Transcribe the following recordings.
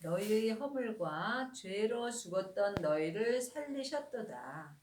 너희의 허물과 죄로 죽었던 너희를 살리셨도다.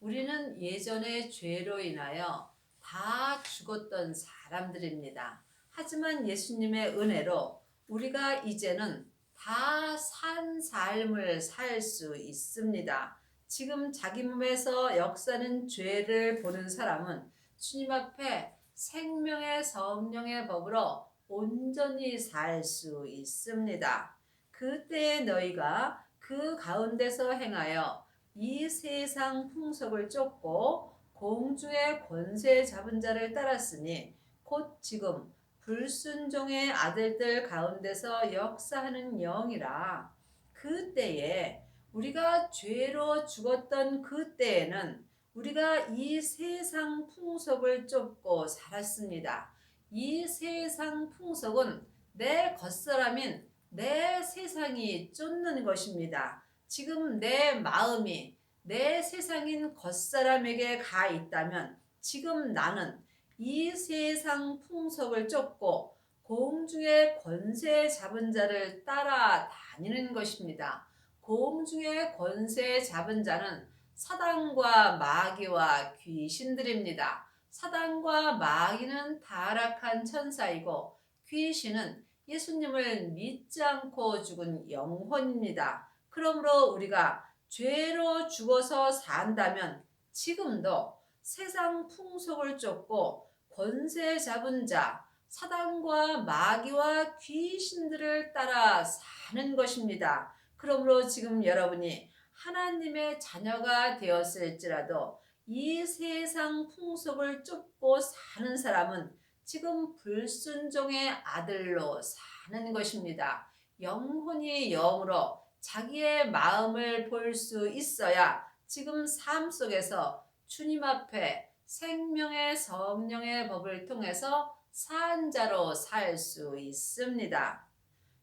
우리는 예전에 죄로 인하여 다 죽었던 사람들입니다. 하지만 예수님의 은혜로 우리가 이제는 다 산 삶을 살 수 있습니다. 지금 자기 몸에서 역사는 죄를 보는 사람은 주님 앞에 생명의 성령의 법으로 온전히 살 수 있습니다. 그때 너희가 그 가운데서 행하여 이 세상 풍속을 쫓고 공주의 권세 잡은 자를 따랐으니 곧 지금 불순종의 아들들 가운데서 역사하는 영이라. 그때에 우리가 죄로 죽었던 그때에는 우리가 이 세상 풍속을 쫓고 살았습니다. 이 세상 풍속은 내 겉사람인 내 세상이 쫓는 것입니다. 지금 내 마음이 내 세상인 겉사람에게 가 있다면 지금 나는 이 세상 풍속을 쫓고 공중의 권세 잡은 자를 따라다니는 것입니다. 공중의 권세 잡은 자는 사단과 마귀와 귀신들입니다. 사단과 마귀는 타락한 천사이고 귀신은 예수님을 믿지 않고 죽은 영혼입니다. 그러므로 우리가 죄로 죽어서 산다면 지금도 세상 풍속을 쫓고 권세 잡은 자, 사단과 마귀와 귀신들을 따라 사는 것입니다. 그러므로 지금 여러분이 하나님의 자녀가 되었을지라도 이 세상 풍속을 쫓고 사는 사람은 지금 불순종의 아들로 사는 것입니다. 영혼이 영으로 자기의 마음을 볼 수 있어야 지금 삶 속에서 주님 앞에 생명의 성령의 법을 통해서 산 자로 살 수 있습니다.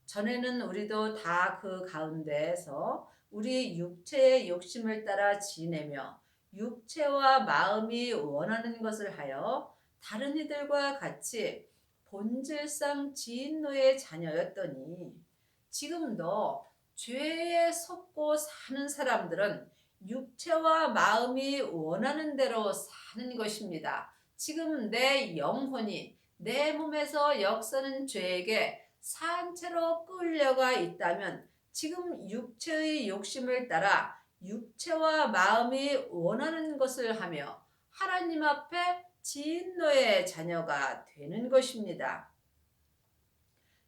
전에는 우리도 다 그 가운데에서 우리 육체의 욕심을 따라 지내며 육체와 마음이 원하는 것을 하여 다른 이들과 같이 본질상 진노의 자녀였더니 지금도 죄에 속고 사는 사람들은 육체와 마음이 원하는 대로 사는 것입니다. 지금 내 영혼이 내 몸에서 역사는 죄에게 산채로 끌려가 있다면 지금 육체의 욕심을 따라 육체와 마음이 원하는 것을 하며 하나님 앞에 진노의 자녀가 되는 것입니다.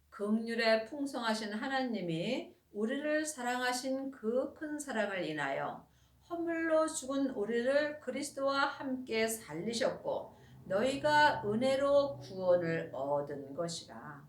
긍휼에 풍성하신 하나님이 우리를 사랑하신 그 큰 사랑을 인하여 허물로 죽은 우리를 그리스도와 함께 살리셨고 너희가 은혜로 구원을 얻은 것이라.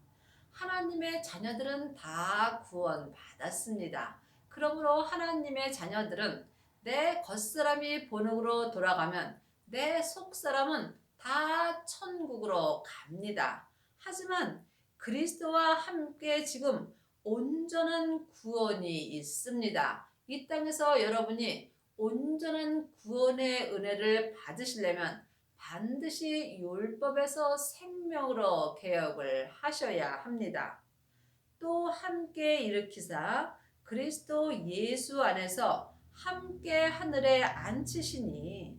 하나님의 자녀들은 다 구원 받았습니다. 그러므로 하나님의 자녀들은 내 겉사람이 본능으로 돌아가면 내 속사람은 다 천국으로 갑니다. 하지만 그리스도와 함께 지금 온전한 구원이 있습니다. 이 땅에서 여러분이 온전한 구원의 은혜를 받으시려면 반드시 율법에서 생명으로 개혁을 하셔야 합니다. 또 함께 일으키사 그리스도 예수 안에서 함께 하늘에 앉히시니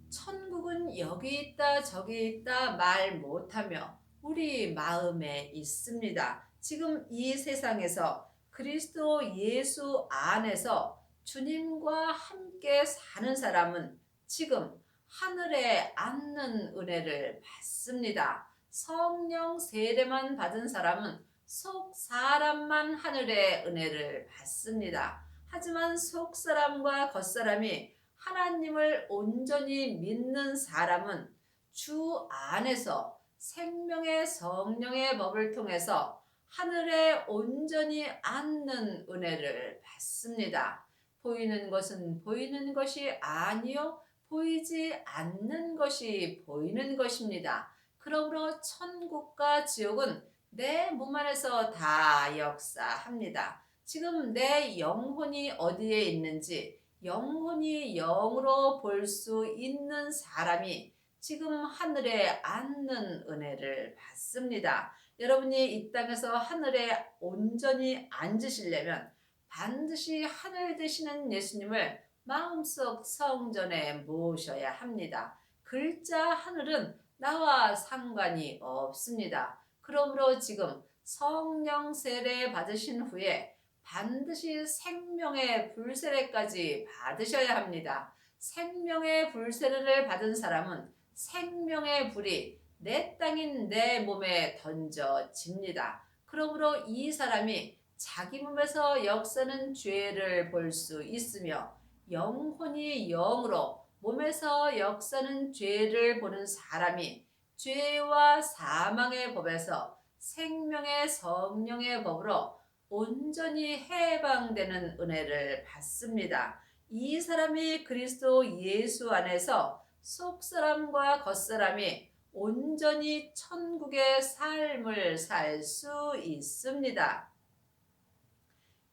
천국은 여기 있다 저기 있다 말 못하며 우리 마음에 있습니다. 지금 이 세상에서 그리스도 예수 안에서 주님과 함께 사는 사람은 지금 하늘에 앉는 은혜를 받습니다. 성령 세례만 받은 사람은 속 사람만 하늘의 은혜를 받습니다. 하지만 속 사람과 겉 사람이 하나님을 온전히 믿는 사람은 주 안에서 생명의 성령의 법을 통해서 하늘에 온전히 앉는 은혜를 받습니다. 보이는 것은 보이는 것이 아니요 보이지 않는 것이 보이는 것입니다. 그러므로 천국과 지옥은 내 몸 안에서 다 역사합니다. 지금 내 영혼이 어디에 있는지 영혼이 영으로 볼 수 있는 사람이 지금 하늘에 앉는 은혜를 받습니다. 여러분이 이 땅에서 하늘에 온전히 앉으시려면 반드시 하늘 되시는 예수님을 마음속 성전에 모셔야 합니다. 글자 하늘은 나와 상관이 없습니다. 그러므로 지금 성령 세례 받으신 후에 반드시 생명의 불세례까지 받으셔야 합니다. 생명의 불세례를 받은 사람은 생명의 불이 내 땅인 내 몸에 던져집니다. 그러므로 이 사람이 자기 몸에서 역사는 죄를 볼 수 있으며 영혼이 영으로 몸에서 역사는 죄를 보는 사람이 죄와 사망의 법에서 생명의 성령의 법으로 온전히 해방되는 은혜를 받습니다. 이 사람이 그리스도 예수 안에서 속사람과 겉사람이 온전히 천국의 삶을 살 수 있습니다.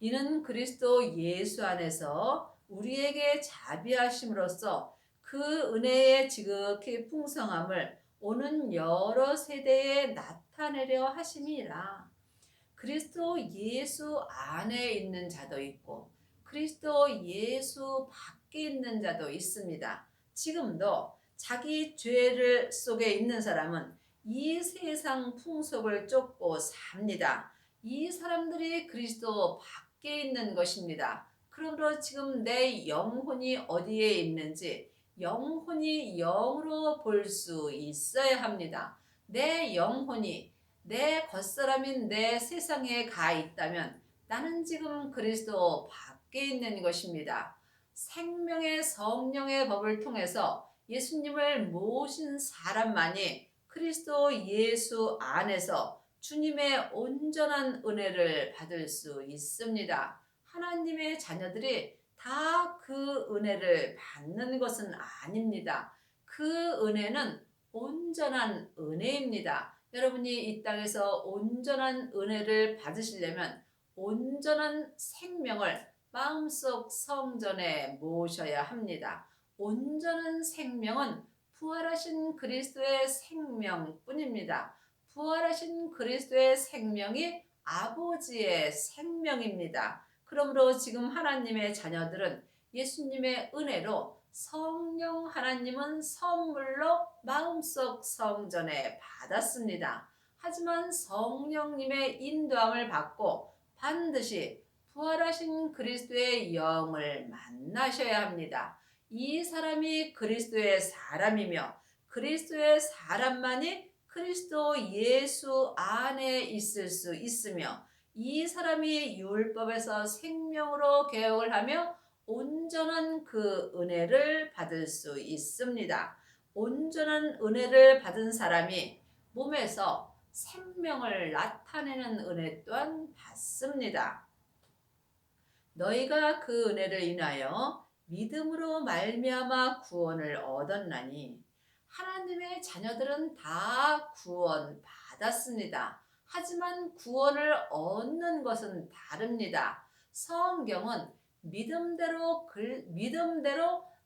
이는 그리스도 예수 안에서 우리에게 자비하심으로써 그 은혜의 지극히 풍성함을 오는 여러 세대에 나타내려 하심이라. 그리스도 예수 안에 있는 자도 있고 그리스도 예수 밖에 있는 자도 있습니다. 지금도 자기 죄를 속에 있는 사람은 이 세상 풍속을 쫓고 삽니다. 이 사람들이 그리스도 밖에 있는 것입니다. 그러므로 지금 내 영혼이 어디에 있는지 영혼이 영으로 볼 수 있어야 합니다. 내 영혼이 내 겉사람인 내 세상에 가 있다면 나는 지금 그리스도 밖에 있는 것입니다. 생명의 성령의 법을 통해서 예수님을 모신 사람만이 그리스도 예수 안에서 주님의 온전한 은혜를 받을 수 있습니다. 하나님의 자녀들이 다 그 은혜를 받는 것은 아닙니다. 그 은혜는 온전한 은혜입니다. 여러분이 이 땅에서 온전한 은혜를 받으시려면 온전한 생명을 마음속 성전에 모셔야 합니다. 온전한 생명은 부활하신 그리스도의 생명뿐입니다. 부활하신 그리스도의 생명이 아버지의 생명입니다. 그러므로 지금 하나님의 자녀들은 예수님의 은혜로 성령 하나님은 선물로 마음속 성전에 받았습니다. 하지만 성령님의 인도함을 받고 반드시 부활하신 그리스도의 영을 만나셔야 합니다. 이 사람이 그리스도의 사람이며 그리스도의 사람만이 그리스도 예수 안에 있을 수 있으며 이 사람이 율법에서 생명으로 개혁을 하며 온전한 그 은혜를 받을 수 있습니다. 온전한 은혜를 받은 사람이 몸에서 생명을 나타내는 은혜 또한 받습니다. 너희가 그 은혜를 인하여 믿음으로 말미암아 구원을 얻었나니 하나님의 자녀들은 다 구원 받았습니다. 하지만 구원을 얻는 것은 다릅니다. 성경은 믿음대로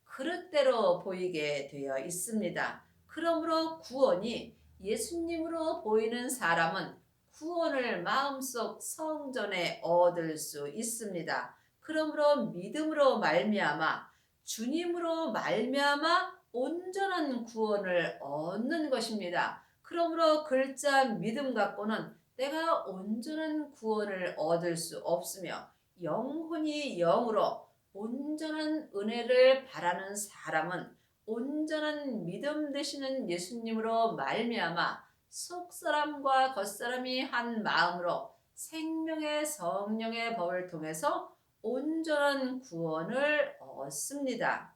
그릇대로 보이게 되어 있습니다. 그러므로 구원이 예수님으로 보이는 사람은 구원을 마음속 성전에 얻을 수 있습니다. 그러므로 믿음으로 말미암아 주님으로 말미암아 온전한 구원을 얻는 것입니다. 그러므로 글자 믿음 갖고는 내가 온전한 구원을 얻을 수 없으며 영혼이 영으로 온전한 은혜를 바라는 사람은 온전한 믿음 되시는 예수님으로 말미암아 속사람과 겉사람이 한 마음으로 생명의 성령의 법을 통해서 온전한 구원을 얻습니다.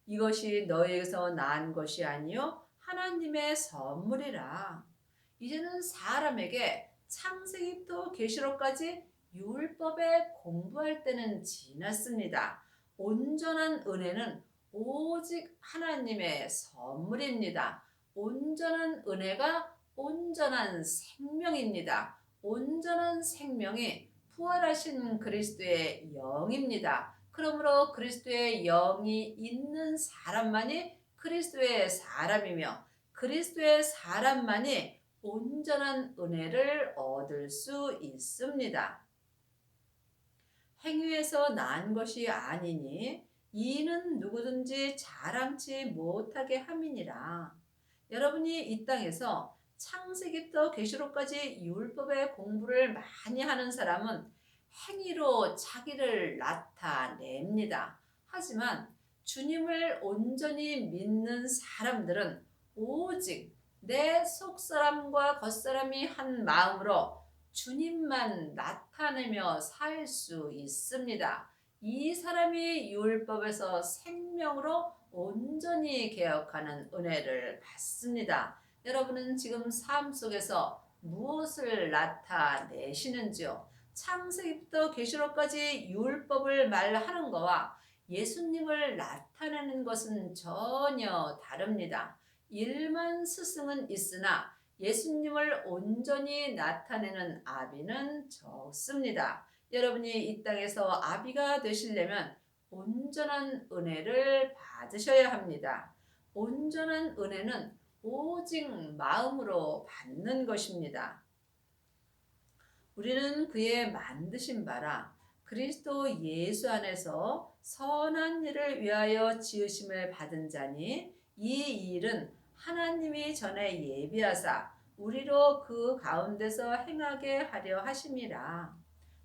이것이 너희에게서 난 것이 아니요 하나님의 선물이라. 이제는 사람에게 창세기부터 계시록까지 율법에 공부할 때는 지났습니다. 온전한 은혜는 오직 하나님의 선물입니다. 온전한 은혜가 온전한 생명입니다. 온전한 생명이 부활하신 그리스도의 영입니다. 그러므로 그리스도의 영이 있는 사람만이 그리스도의 사람이며 그리스도의 사람만이 온전한 은혜를 얻을 수 있습니다. 행위에서 난 것이 아니니 이는 누구든지 자랑치 못하게 함이니라. 여러분이 이 땅에서 창세기부터 계시록까지 율법의 공부를 많이 하는 사람은 행위로 자기를 나타냅니다. 하지만 주님을 온전히 믿는 사람들은 오직 내 속사람과 겉사람이 한 마음으로 주님만 나타내며 살 수 있습니다. 이 사람이 율법에서 생명으로 온전히 개혁하는 은혜를 받습니다. 여러분은 지금 삶 속에서 무엇을 나타내시는지요? 창세기부터 계시록까지 율법을 말하는 것과 예수님을 나타내는 것은 전혀 다릅니다. 일만 스승은 있으나 예수님을 온전히 나타내는 아비는 적습니다. 여러분이 이 땅에서 아비가 되시려면 온전한 은혜를 받으셔야 합니다. 온전한 은혜는 오직 마음으로 받는 것입니다. 우리는 그의 만드신 바라 그리스도 예수 안에서 선한 일을 위하여 지으심을 받은 자니 이 일은 하나님이 전에 예비하사 우리로 그 가운데서 행하게 하려 하심이라.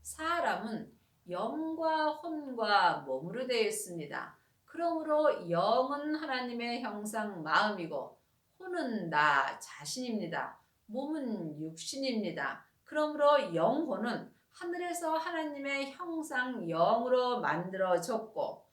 사람은 영과 혼과 몸으로 되어 있습니다. 그러므로 영은 하나님의 형상 마음이고 혼은 나 자신입니다. 몸은 육신입니다. 그러므로 영혼은 하늘에서 하나님의 형상 영으로 만들어졌고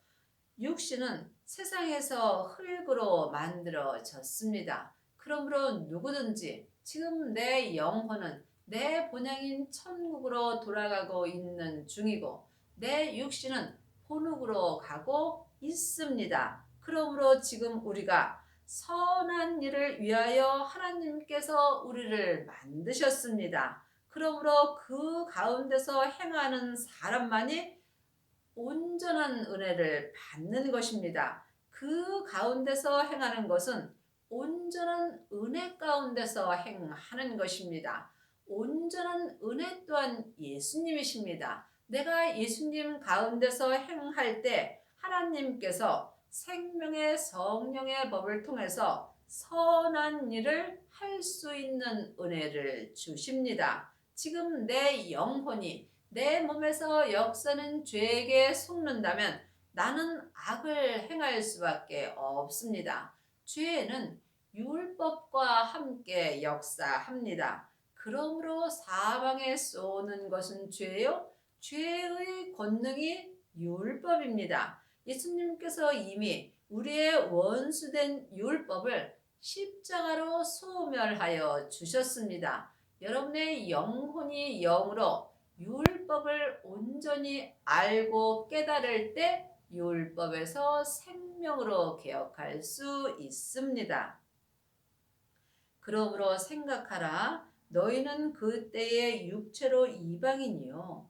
육신은 세상에서 흙으로 만들어졌습니다. 그러므로 누구든지 지금 내 영혼은 내 본향인 천국으로 돌아가고 있는 중이고 내 육신은 본국으로 가고 있습니다. 그러므로 지금 우리가 선한 일을 위하여 하나님께서 우리를 만드셨습니다. 그러므로 그 가운데서 행하는 사람만이 온전한 은혜를 받는 것입니다. 그 가운데서 행하는 것은 온전한 은혜 가운데서 행하는 것입니다. 온전한 은혜 또한 예수님이십니다. 내가 예수님 가운데서 행할 때 하나님께서 생명의 성령의 법을 통해서 선한 일을 할 수 있는 은혜를 주십니다. 지금 내 영혼이 내 몸에서 역사는 죄에게 속는다면 나는 악을 행할 수밖에 없습니다. 죄는 율법과 함께 역사합니다. 그러므로 사망에 쏘는 것은 죄요. 죄의 권능이 율법입니다. 예수님께서 이미 우리의 원수된 율법을 십자가로 소멸하여 주셨습니다. 여러분의 영혼이 영으로 율법을 온전히 알고 깨달을 때 율법에서 생명으로 개혁할 수 있습니다. 그러므로 생각하라. 너희는 그때의 육체로 이방인이요.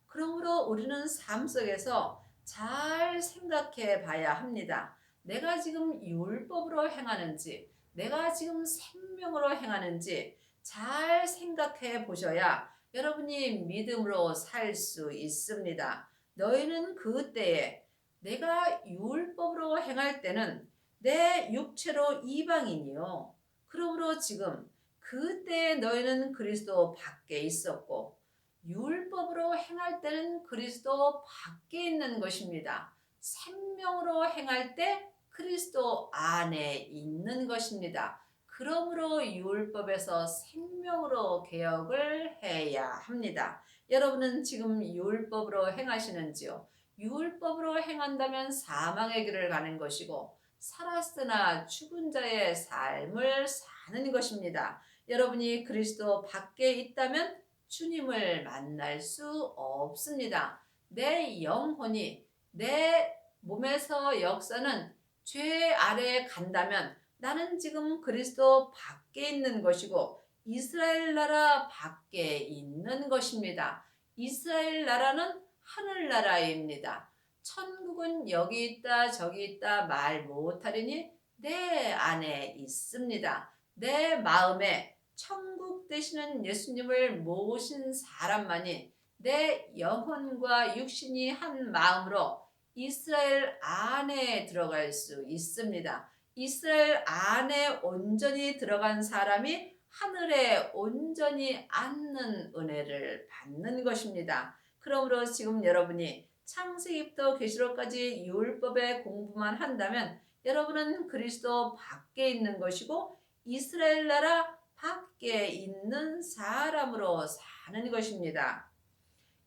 그러므로 우리는 삶 속에서 잘 생각해 봐야 합니다. 내가 지금 율법으로 행하는지, 내가 지금 생명으로 행하는지 잘 생각해 보셔야 여러분이 믿음으로 살 수 있습니다. 너희는 그때에 내가 율법으로 행할 때는 내 육체로 이방인이요. 그러므로 지금 그때에 너희는 그리스도 밖에 있었고 율법으로 행할 때는 그리스도 밖에 있는 것입니다. 생명으로 행할 때 그리스도 안에 있는 것입니다. 그러므로 율법에서 생명으로 개혁을 해야 합니다. 여러분은 지금 율법으로 행하시는지요? 율법으로 행한다면 사망의 길을 가는 것이고 살았으나 죽은 자의 삶을 사는 것입니다. 여러분이 그리스도 밖에 있다면 주님을 만날 수 없습니다. 내 영혼이 내 몸에서 역사는 죄 아래에 간다면 나는 지금 그리스도 밖에 있는 것이고 이스라엘 나라 밖에 있는 것입니다. 이스라엘 나라는 하늘나라입니다. 천국은 여기 있다 저기 있다 말 못하리니 내 안에 있습니다. 내 마음에 천국 되시는 예수님을 모신 사람만이 내 영혼과 육신이 한 마음으로 이스라엘 안에 들어갈 수 있습니다. 이스라엘 안에 온전히 들어간 사람이 하늘에 온전히 앉는 은혜를 받는 것입니다. 그러므로 지금 여러분이 창세기부터 계시록까지 율법의 공부만 한다면 여러분은 그리스도 밖에 있는 것이고 이스라엘 나라 밖에 있는 사람으로 사는 것입니다.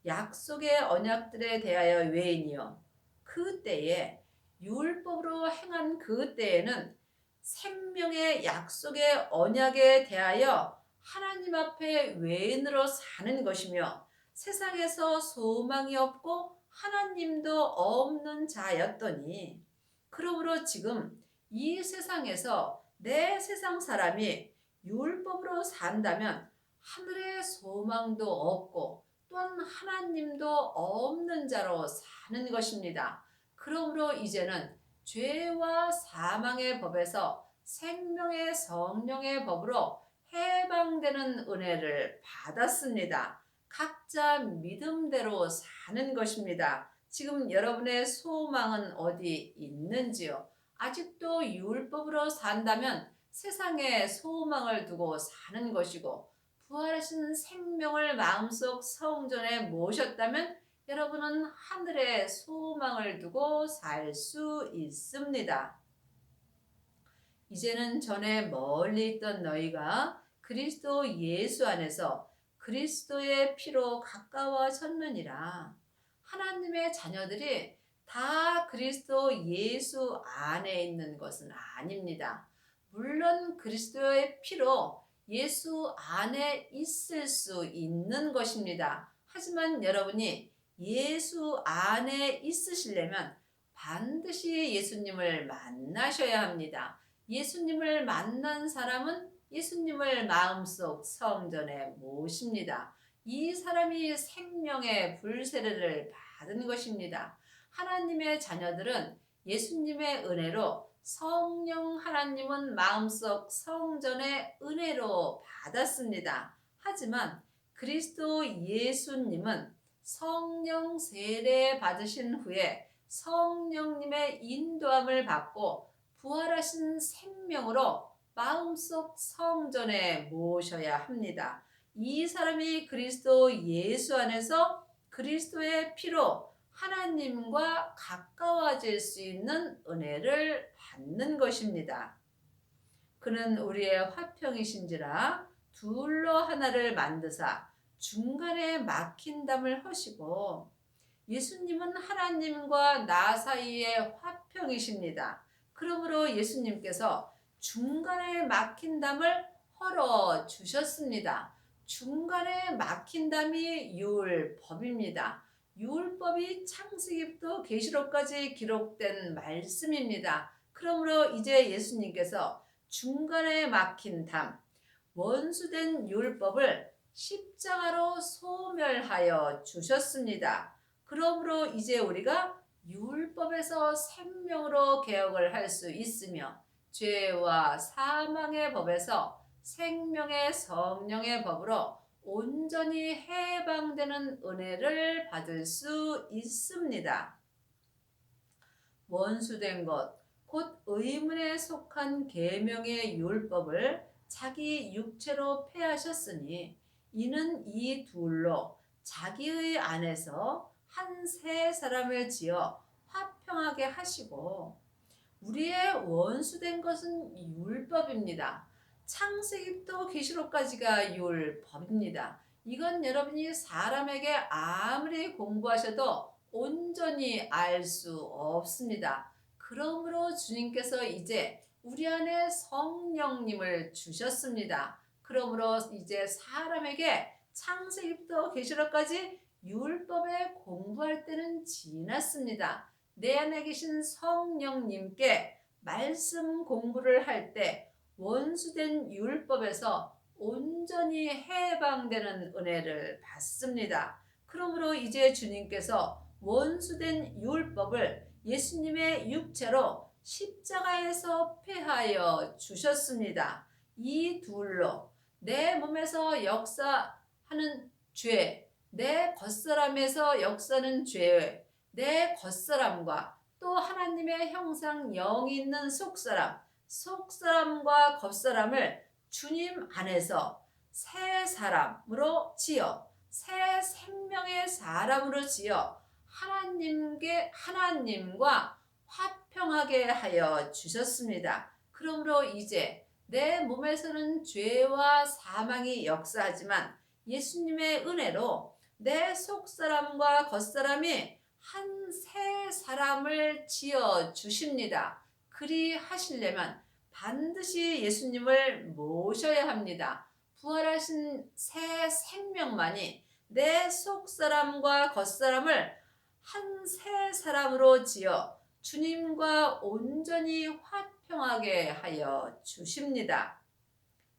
약속의 언약들에 대하여 외인이요. 그때에 율법으로 행한 그때에는 생명의 약속의 언약에 대하여 하나님 앞에 외인으로 사는 것이며 세상에서 소망이 없고 하나님도 없는 자였더니 그러므로 지금 이 세상에서 내 세상 사람이 율법으로 산다면 하늘의 소망도 없고 또한 하나님도 없는 자로 사는 것입니다. 그러므로 이제는 죄와 사망의 법에서 생명의 성령의 법으로 해방되는 은혜를 받았습니다. 각자 믿음대로 사는 것입니다. 지금 여러분의 소망은 어디 있는지요? 아직도 율법으로 산다면 세상에 소망을 두고 사는 것이고 부활하신 생명을 마음속 성전에 모셨다면 여러분은 하늘에 소망을 두고 살 수 있습니다. 이제는 전에 멀리 있던 너희가 그리스도 예수 안에서 그리스도의 피로 가까워졌느니라. 하나님의 자녀들이 다 그리스도 예수 안에 있는 것은 아닙니다. 물론 그리스도의 피로 예수 안에 있을 수 있는 것입니다. 하지만 여러분이 예수 안에 있으시려면 반드시 예수님을 만나셔야 합니다. 예수님을 만난 사람은 예수님을 마음속 성전에 모십니다. 이 사람이 생명의 불세례를 받은 것입니다. 하나님의 자녀들은 예수님의 은혜로 성령 하나님은 마음속 성전의 은혜로 받았습니다. 하지만 그리스도 예수님은 성령 세례 받으신 후에 성령님의 인도함을 받고 부활하신 생명으로 마음속 성전에 모셔야 합니다. 이 사람이 그리스도 예수 안에서 그리스도의 피로 하나님과 가까워질 수 있는 은혜를 받는 것입니다. 그는 우리의 화평이신지라 둘로 하나를 만드사 중간에 막힌 담을 허시고 예수님은 하나님과 나 사이의 화평이십니다. 그러므로 예수님께서 중간에 막힌 담을 헐어 주셨습니다. 중간에 막힌 담이 율법입니다. 율법이 창세기부터 계시록까지 기록된 말씀입니다. 그러므로 이제 예수님께서 중간에 막힌 담, 원수된 율법을 십자가로 소멸하여 주셨습니다. 그러므로 이제 우리가 율법에서 생명으로 개혁을 할 수 있으며 죄와 사망의 법에서 생명의 성령의 법으로 온전히 해방되는 은혜를 받을 수 있습니다. 원수된 것, 곧 의문에 속한 계명의 율법을 자기 육체로 폐하셨으니 이는 이 둘로 자기의 안에서 한 세 사람을 지어 화평하게 하시고 우리의 원수된 것은 율법입니다. 창세기부터 계시록까지가 율법입니다. 이건 여러분이 사람에게 아무리 공부하셔도 온전히 알 수 없습니다. 그러므로 주님께서 이제 우리 안에 성령님을 주셨습니다. 그러므로 이제 사람에게 창세기부터 계시록까지 율법에 공부할 때는 지났습니다. 내 안에 계신 성령님께 말씀 공부를 할 때 원수된 율법에서 온전히 해방되는 은혜를 받습니다. 그러므로 이제 주님께서 원수된 율법을 예수님의 육체로 십자가에서 폐하여 주셨습니다. 이 둘로 내 몸에서 역사하는 죄, 내 겉사람에서 역사하는 죄, 내 겉사람과 또 하나님의 형상 영이 있는 속사람, 속사람과 겉사람을 주님 안에서 새 사람으로 지어 새 생명의 사람으로 지어 하나님과 화평하게 하여 주셨습니다. 그러므로 이제 내 몸에서는 죄와 사망이 역사하지만 예수님의 은혜로 내 속사람과 겉사람이 한 새 사람을 지어 주십니다. 그리 하시려면 반드시 예수님을 모셔야 합니다. 부활하신 새 생명만이 내 속사람과 겉사람을 한 새 사람으로 지어 주님과 온전히 화평하게 하여 주십니다.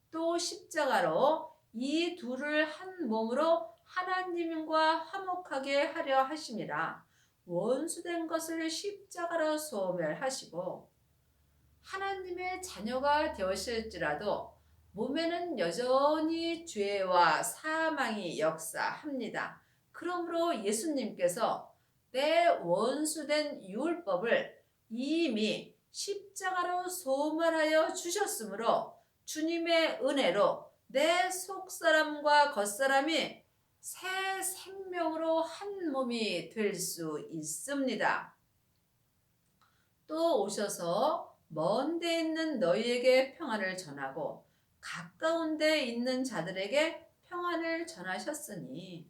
또 십자가로 이 둘을 한 몸으로 하나님과 화목하게 하려 하심이라. 원수된 것을 십자가로 소멸하시고 하나님의 자녀가 되었을지라도 몸에는 여전히 죄와 사망이 역사합니다. 그러므로 예수님께서 내 원수된 율법을 이미 십자가로 소멸하여 주셨으므로 주님의 은혜로 내 속사람과 겉사람이 새 생명으로 한 몸이 될 수 있습니다. 또 오셔서 먼 데 있는 너희에게 평안을 전하고 가까운 데 있는 자들에게 평안을 전하셨으니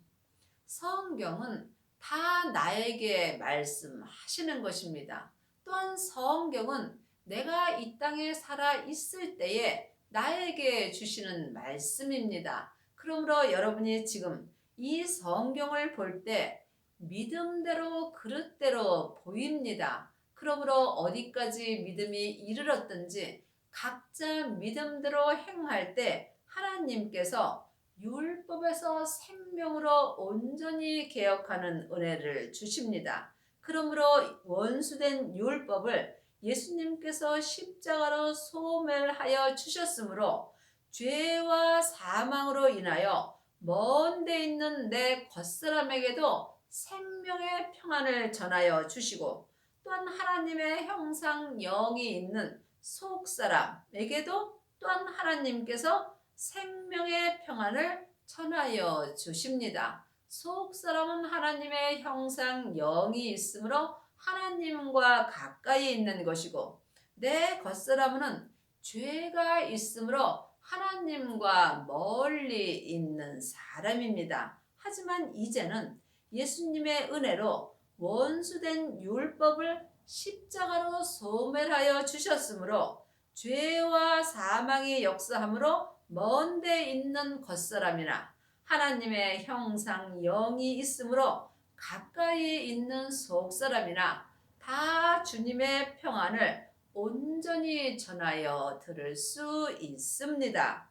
성경은 다 나에게 말씀하시는 것입니다. 또한 성경은 내가 이 땅에 살아 있을 때에 나에게 주시는 말씀입니다. 그러므로 여러분이 지금 이 성경을 볼 때 믿음대로 그릇대로 보입니다. 그러므로 어디까지 믿음이 이르렀든지 각자 믿음대로 행할 때 하나님께서 율법에서 생명으로 온전히 개혁하는 은혜를 주십니다. 그러므로 원수된 율법을 예수님께서 십자가로 소멸하여 주셨으므로 죄와 사망으로 인하여 먼 데 있는 내 겉사람에게도 생명의 평안을 전하여 주시고 또한 하나님의 형상 영이 있는 속사람에게도 또한 하나님께서 생명의 평안을 전하여 주십니다. 속사람은 하나님의 형상 영이 있으므로 하나님과 가까이 있는 것이고 내 겉사람은 죄가 있으므로 하나님과 멀리 있는 사람입니다. 하지만 이제는 예수님의 은혜로 원수된 율법을 십자가로 소멸하여 주셨으므로 죄와 사망이 역사함으로 먼 데 있는 겉사람이나 하나님의 형상 영이 있으므로 가까이 있는 속사람이나 다 주님의 평안을 온전히 전하여 들을 수 있습니다.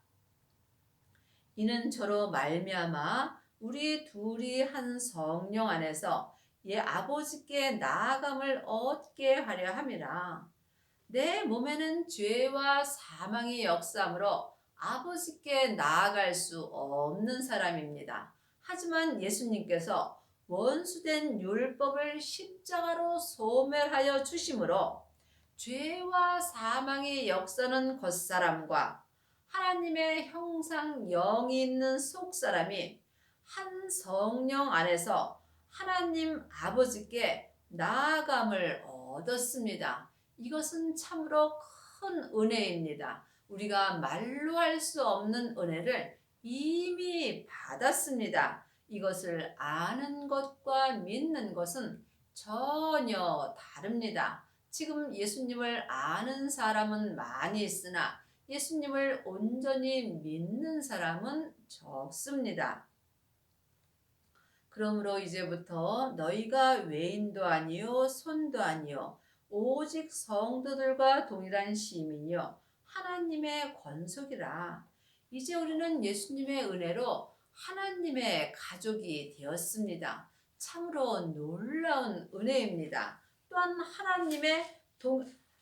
이는 저로 말미암아 우리 둘이 한 성령 안에서 아버지께 나아감을 얻게 하려 함이라. 내 몸에는 죄와 사망이 역사함으로 아버지께 나아갈 수 없는 사람입니다. 하지만 예수님께서 원수된 율법을 십자가로 소멸하여 주심으로 죄와 사망의 역사는 겉사람과 하나님의 형상 영이 있는 속사람이 한 성령 안에서 하나님 아버지께 나아감을 얻었습니다. 이것은 참으로 큰 은혜입니다. 우리가 말로 할 수 없는 은혜를 이미 받았습니다. 이것을 아는 것과 믿는 것은 전혀 다릅니다. 지금 예수님을 아는 사람은 많이 있으나 예수님을 온전히 믿는 사람은 적습니다. 그러므로 이제부터 너희가 외인도 아니요 손도 아니요 오직 성도들과 동일한 시민이요 하나님의 권속이라. 이제 우리는 예수님의 은혜로 하나님의 가족이 되었습니다. 참으로 놀라운 은혜입니다. 또한 하나님의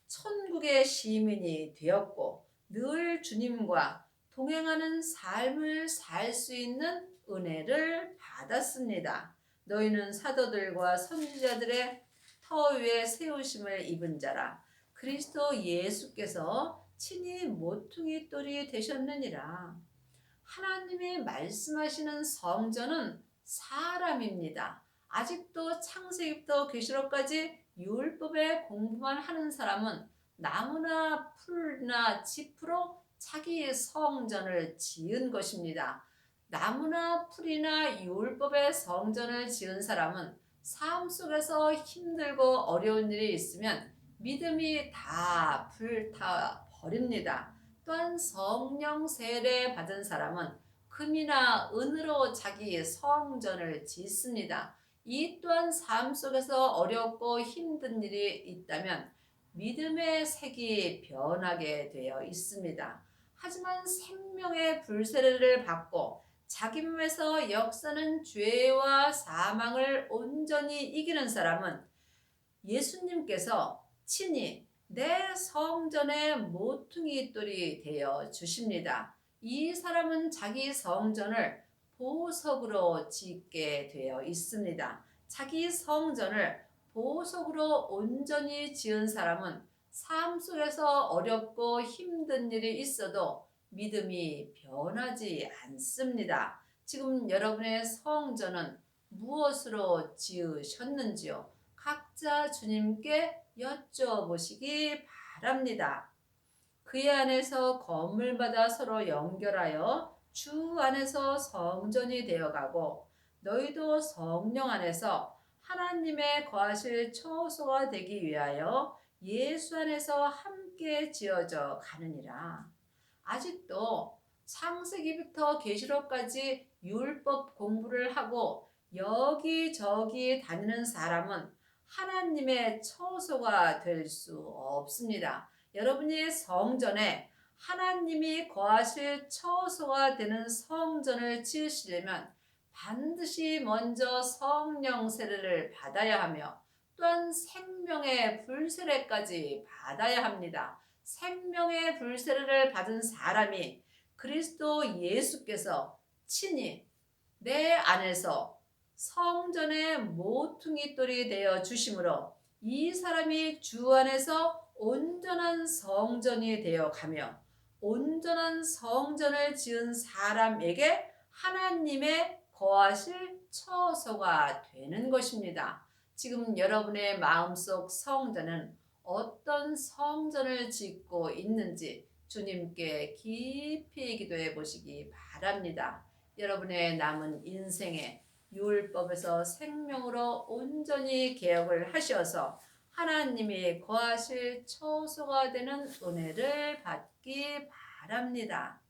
천국의 시민이 되었고 늘 주님과 동행하는 삶을 살 수 있는 은혜를 받았습니다. 너희는 사도들과 선지자들의 터 위에 세우심을 입은 자라. 그리스도 예수께서 친히 모퉁이 돌이 되셨느니라. 하나님이 말씀하시는 성전은 사람입니다. 아직도 창세기부터 계시록까지 율법의 공부만 하는 사람은 나무나 풀이나 짚으로 자기의 성전을 지은 것입니다. 나무나 풀이나 율법의 성전을 지은 사람은 삶 속에서 힘들고 어려운 일이 있으면 믿음이 다 불타 버립니다. 또한 성령 세례 받은 사람은 금이나 은으로 자기 성전을 짓습니다. 이 또한 삶 속에서 어렵고 힘든 일이 있다면 믿음의 색이 변하게 되어 있습니다. 하지만 생명의 불세례를 받고 자기 몸에서 역사는 죄와 사망을 온전히 이기는 사람은 예수님께서 친히 내 성전의 모퉁이 돌이 되어 주십니다. 이 사람은 자기 성전을 보석으로 짓게 되어 있습니다. 자기 성전을 보석으로 온전히 지은 사람은 삶 속에서 어렵고 힘든 일이 있어도 믿음이 변하지 않습니다. 지금 여러분의 성전은 무엇으로 지으셨는지요? 각자 주님께 여쭤보시기 바랍니다. 그의 안에서 건물마다 서로 연결하여 주 안에서 성전이 되어가고 너희도 성령 안에서 하나님의 거하실 처소가 되기 위하여 예수 안에서 함께 지어져 가느니라. 아직도 창세기부터 계시록까지 율법 공부를 하고 여기저기 다니는 사람은 하나님의 처소가 될 수 없습니다. 여러분이 성전에 하나님이 거하실 처소가 되는 성전을 지으시려면 반드시 먼저 성령 세례를 받아야 하며 또한 생명의 불세례까지 받아야 합니다. 생명의 불세례를 받은 사람이 그리스도 예수께서 친히 내 안에서 성전의 모퉁이 돌이 되어 주심으로 이 사람이 주 안에서 온전한 성전이 되어 가며 온전한 성전을 지은 사람에게 하나님의 거하실 처소가 되는 것입니다. 지금 여러분의 마음속 성전은 어떤 성전을 짓고 있는지 주님께 깊이 기도해 보시기 바랍니다. 여러분의 남은 인생에 율법에서 생명으로 온전히 개혁을 하셔서 하나님이 거하실 처소가 되는 은혜를 받기 바랍니다.